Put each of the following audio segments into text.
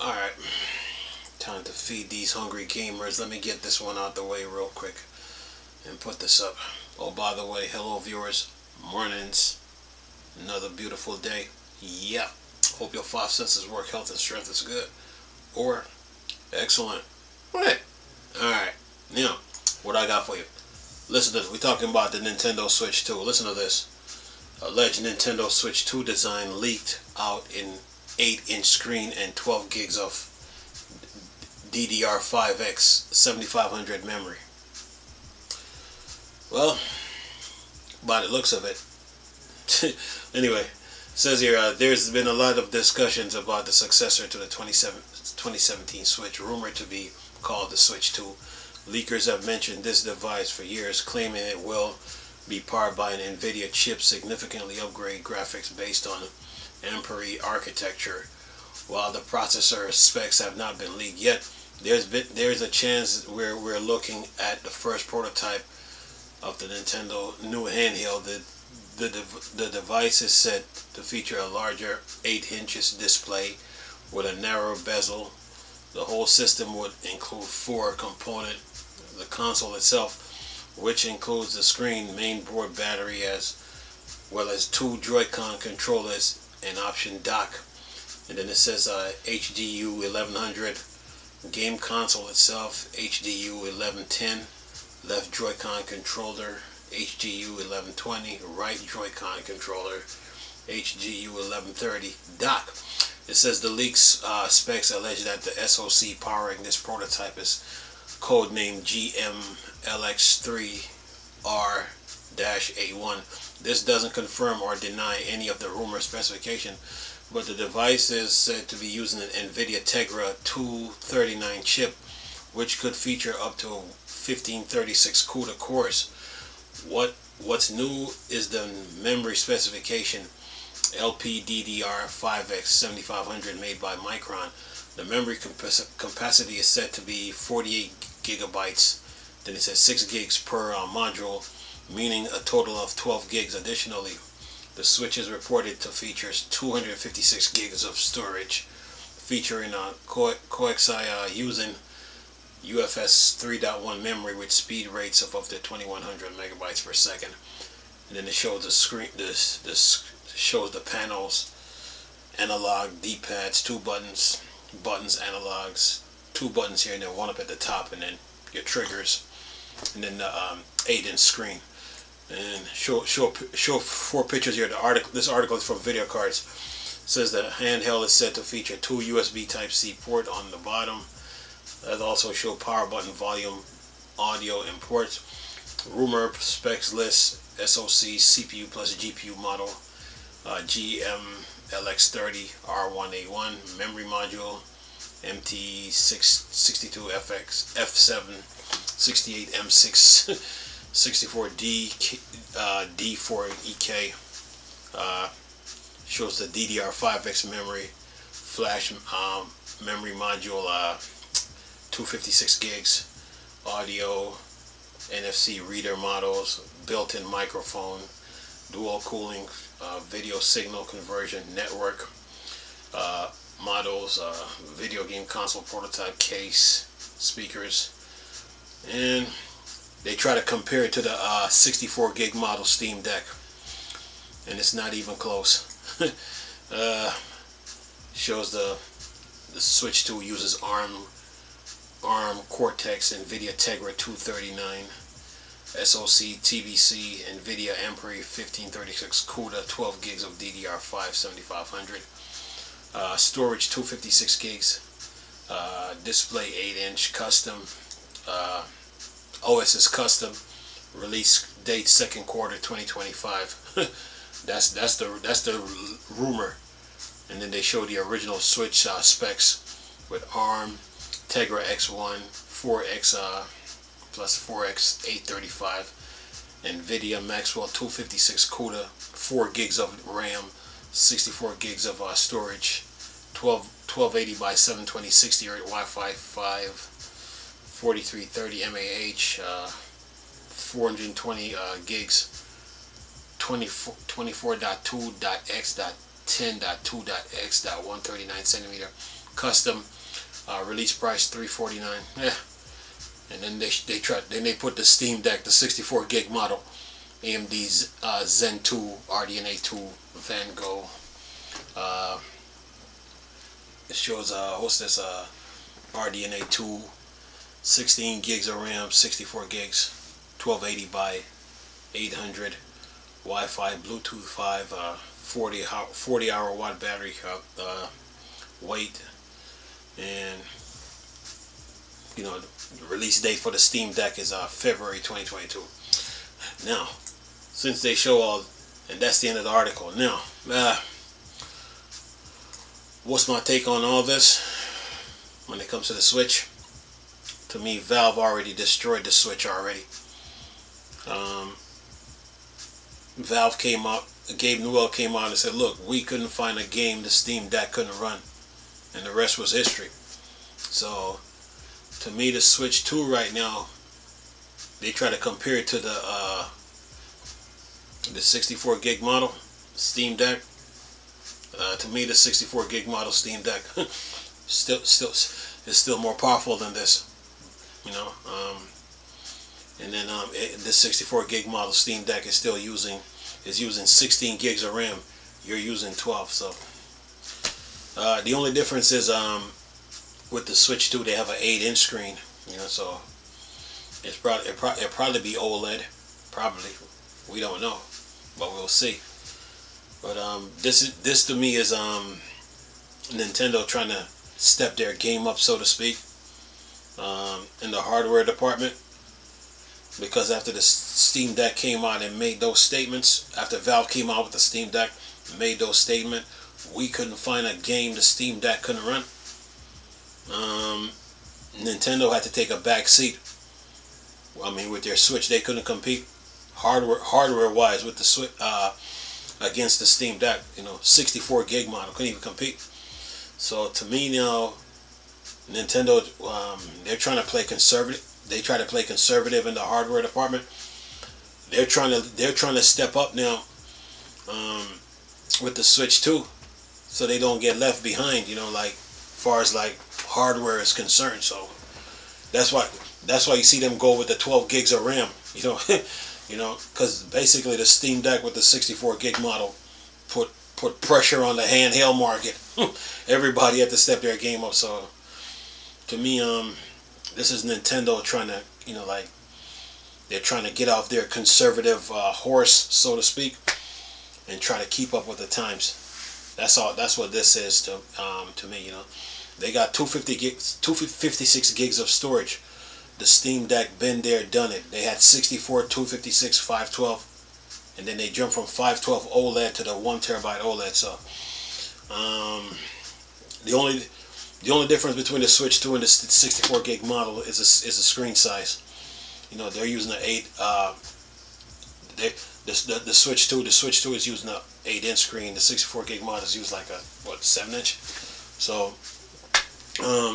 Alright, time to feed these hungry gamers. Let me get this one out the way real quick and put this up. Oh, by the way, hello viewers, mornings, another beautiful day. Yep, hope your five senses work, health and strength is good. Or, excellent. What? Alright, now, what I got for you. Listen to this, we're talking about the Nintendo Switch 2. Listen to this. Alleged Nintendo Switch 2 design leaked out in 8-inch screen and 12 gigs of DDR5X 7500 memory. Well, by the looks of it. Anyway, it says here, there's been a lot of discussions about the successor to the 2017 Switch, rumored to be called the Switch 2. Leakers have mentioned this device for years, claiming it will be powered by an NVIDIA chip, significantly upgrade graphics based on Ampere architecture. While the processor specs have not been leaked yet, there's a chance we're looking at the first prototype of the Nintendo new handheld. The device is set to feature a larger 8 inches display with a narrow bezel. The whole system would include 4 components. The console itself, which includes the screen, main board, battery, as well as 2 Joy-Con controllers and option dock. And then it says HDU 1100, game console itself, HDU 1110, left Joy-Con controller, HDU 1120, right Joy-Con controller, HDU 1130, dock. It says the leaks specs allege that the SoC powering this prototype is codenamed GMLX3R-A1. This doesn't confirm or deny any of the rumor specification, but the device is said to be using an NVIDIA Tegra 239 chip, which could feature up to 1536 CUDA cores. What's new is the memory specification, LPDDR5X 7500 made by Micron. The memory capacity is set to be 48 gigabytes. Then it says 6 gigs per module, meaning a total of 12 gigs. Additionally, the Switch is reported to feature 256 gigs of storage, featuring a coaxial using UFS 3.1 memory with speed rates of up to 2100 megabytes per second. And then it shows the screen. This shows the panels, analog D-pads, 2 buttons, analogs, 2 buttons here and then 1 up at the top, and then your triggers, and then the 8-inch screen. And show 4 pictures here. This article is from Video Cards. It says the handheld is set to feature 2 USB Type-C port on the bottom. That also show power button, volume, audio, and ports. Rumor specs list SoC, CPU plus GPU model, GMLX30R1A1, memory module, MT62FX, F7, 68M6, 64D, D4EK. Shows the DDR5X memory, flash memory module, 256 gigs, audio, NFC reader models, built-in microphone, dual cooling, video signal conversion, network models, video game console prototype case, speakers, and they try to compare it to the 64 gig model Steam Deck, and it's not even close. Shows the Switch 2 uses ARM Cortex NVIDIA Tegra 239 SoC, TBC, NVIDIA Ampere 1536 CUDA, 12 gigs of DDR5 7500, storage 256 gigs, display 8-inch, custom, OS is custom, release date 2nd quarter 2025. that's the rumor. And then they show the original Switch specs with ARM, Tegra X1, 4X plus 4X 835, NVIDIA Maxwell 256 CUDA, 4 gigs of RAM, 64 gigs of storage, 1280 by 720 60 Hz Wi-Fi 5, 4330 mAh, 420 gigs, 24.2.x.10.2.x.139 centimeter custom, release price $349. Yeah. And then they put the Steam Deck, the 64 gig model, AMD's Zen 2, RDNA 2, Van Gogh. It shows what's this, RDNA 2, 16 gigs of RAM, 64 gigs, 1280 by 800, Wi-Fi, Bluetooth 5, 40 hour watt battery, weight, and you know, the release date for the Steam Deck is February 2022. Now, since they show all, and that's the end of the article. Now, what's my take on all this when it comes to the Switch? To me, Valve already destroyed the Switch already. Valve came out, Gabe Newell came out and said, look, we couldn't find a game the Steam Deck couldn't run, and the rest was history. So to me, the Switch 2 right now, they try to compare it to the 64 gig model Steam Deck. To me, the 64 gig model Steam Deck is still more powerful than this, you know. And then this 64 gig model Steam Deck is still using 16 gigs of RAM. You're using 12. So the only difference is with the Switch 2, they have an 8-inch screen, you know. So it'll probably be OLED, probably. We don't know, but we'll see. But this to me is Nintendo trying to step their game up, so to speak, in the hardware department. Because after the Steam Deck came out and made those statements, after Valve came out with the Steam Deck and made those statements, we couldn't find a game the Steam Deck couldn't run. Nintendo had to take a back seat. I mean, with their Switch, they couldn't compete hardware-wise with the Switch against the Steam Deck. You know, 64 gig model couldn't even compete. So to me now, Nintendo, they're trying to play conservative. They try to play conservative in the hardware department. They're trying to step up now with the Switch 2, so they don't get left behind. You know, like far as like hardware is concerned. So that's why you see them go with the 12 gigs of RAM. You know, you know, because basically the Steam Deck with the 64 gig model put pressure on the handheld market. Everybody had to step their game up. So to me, this is Nintendo trying to, you know, like they're trying to get off their conservative horse, so to speak, and try to keep up with the times. That's all. That's what this is to me. You know, they got 256 gigs of storage. The Steam Deck been there, done it. They had 64, 256, 512, and then they jumped from 512 OLED to the 1 terabyte OLED. So the only difference between the Switch 2 and the 64 gig model is a screen size. You know, they're using an 8. The Switch 2 is using an 8-inch screen. The 64 gig model is used like a 7-inch. So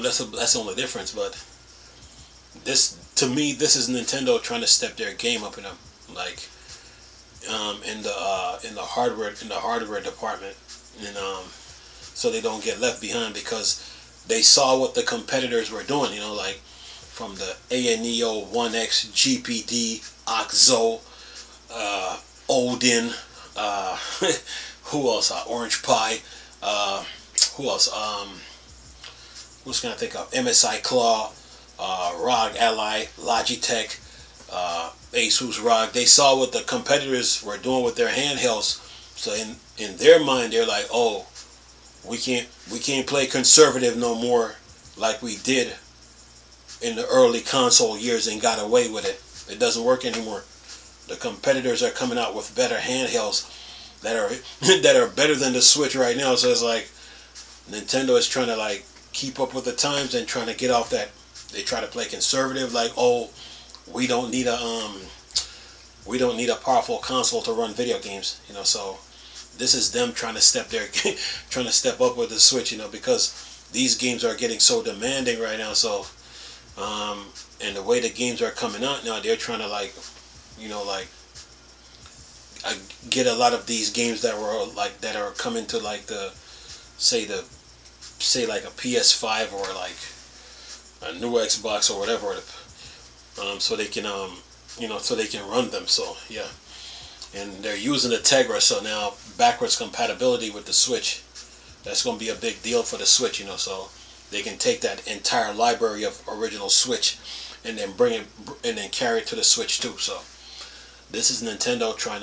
that's the only difference. But to me, this is Nintendo trying to step their game up in them, like in the hardware department, and so they don't get left behind, because they saw what the competitors were doing, you know, like from the ANEO 1X, GPD, OXO, Odin, who else? Orange Pi, who else? Who's gonna think of? MSI Claw, ROG Ally, Logitech, Asus ROG. They saw what the competitors were doing with their handhelds, so in their mind they're like, oh, we can't play conservative no more like we did in the early console years and got away with it. It doesn't work anymore. The competitors are coming out with better handhelds that are better than the Switch right now. So it's like Nintendo is trying to like keep up with the times and trying to get off that. They try to play conservative, like, oh, we don't need a powerful console to run video games, you know. So this is them trying to step up with the Switch, you know, because these games are getting so demanding right now. So and the way the games are coming out now, they're trying to, like, you know, like get a lot of these games that are coming to, like, the say like a PS5 or like a new Xbox or whatever, so they can so they can run them. So yeah, and they're using the Tegra, so now backwards compatibility with the Switch. That's going to be a big deal for the Switch, so they can take that entire library of original Switch and then bring it and then carry it to the Switch too. So this is Nintendo trying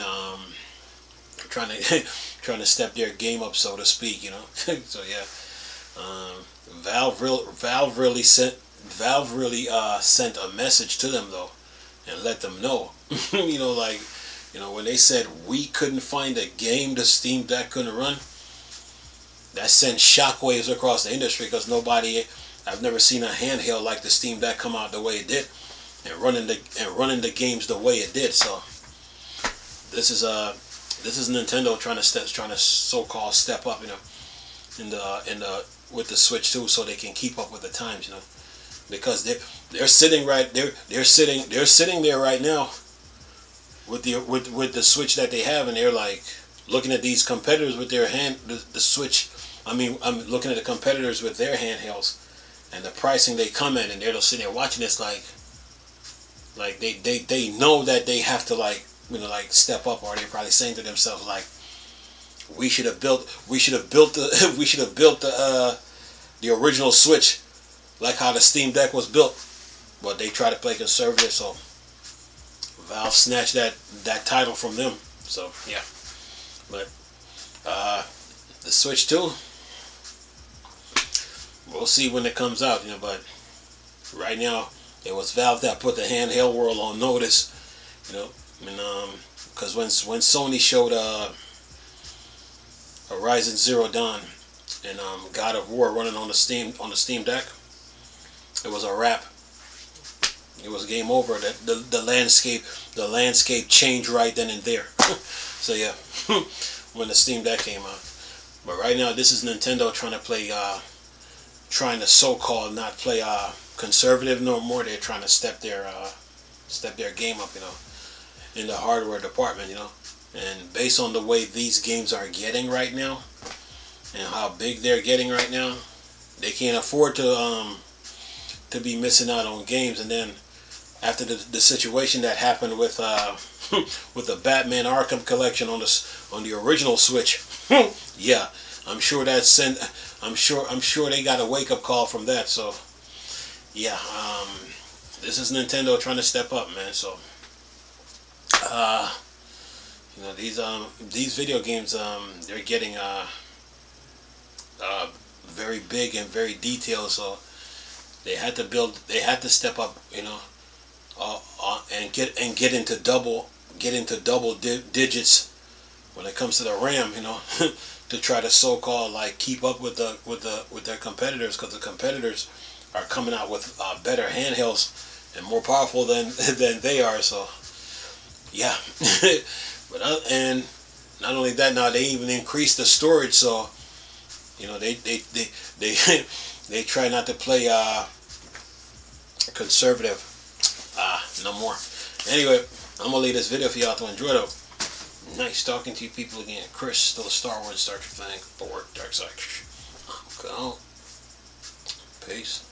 to step their game up, so to speak, So yeah, Valve really sent a message to them though, and let them know, when they said we couldn't find a game the Steam Deck couldn't run, that sent shockwaves across the industry, because I've never seen a handheld like the Steam Deck come out the way it did, and running the games the way it did. So this is Nintendo trying to so-called step up, with the Switch too, so they can keep up with the times, because they're sitting there right now with the Switch that they have, and they're like looking at these competitors with their the Switch. I'm looking at the competitors with their handhelds and the pricing they come in, and they're just sitting there watching this like they know that they have to like step up, or they're probably saying to themselves like, we should have built the original Switch like how the Steam Deck was built, but they try to play conservative, so Valve snatched that title from them. So yeah, but the Switch 2, we'll see when it comes out, but right now it was Valve that put the handheld world on notice, because when Sony showed Horizon Zero Dawn and God of War running on the Steam Deck, it was a wrap. It was game over. The landscape changed right then and there. So yeah, when the Steam Deck came out. But right now, this is Nintendo trying to so-called not play conservative no more. They're trying to step their game up, in the hardware department, And based on the way these games are getting right now, and how big they're getting right now, they can't afford to be missing out on games. And then after the situation that happened with with the Batman Arkham collection on the original Switch, yeah, I'm sure they got a wake up call from that. So yeah, this is Nintendo trying to step up, man. So these video games, they're getting very big and very detailed, so they had to step up, and get into double digits when it comes to the RAM, to try to so-called like keep up with their competitors, because the competitors are coming out with better handhelds and more powerful than they are. So yeah. But and not only that, now they even increased the storage, so they try not to play conservative no more. Anyway, I'm gonna leave this video for y'all to enjoy though. Nice talking to you people again. Chris, still a Star Wars Star Trek fan. Forward, dark side. I'm out. Peace.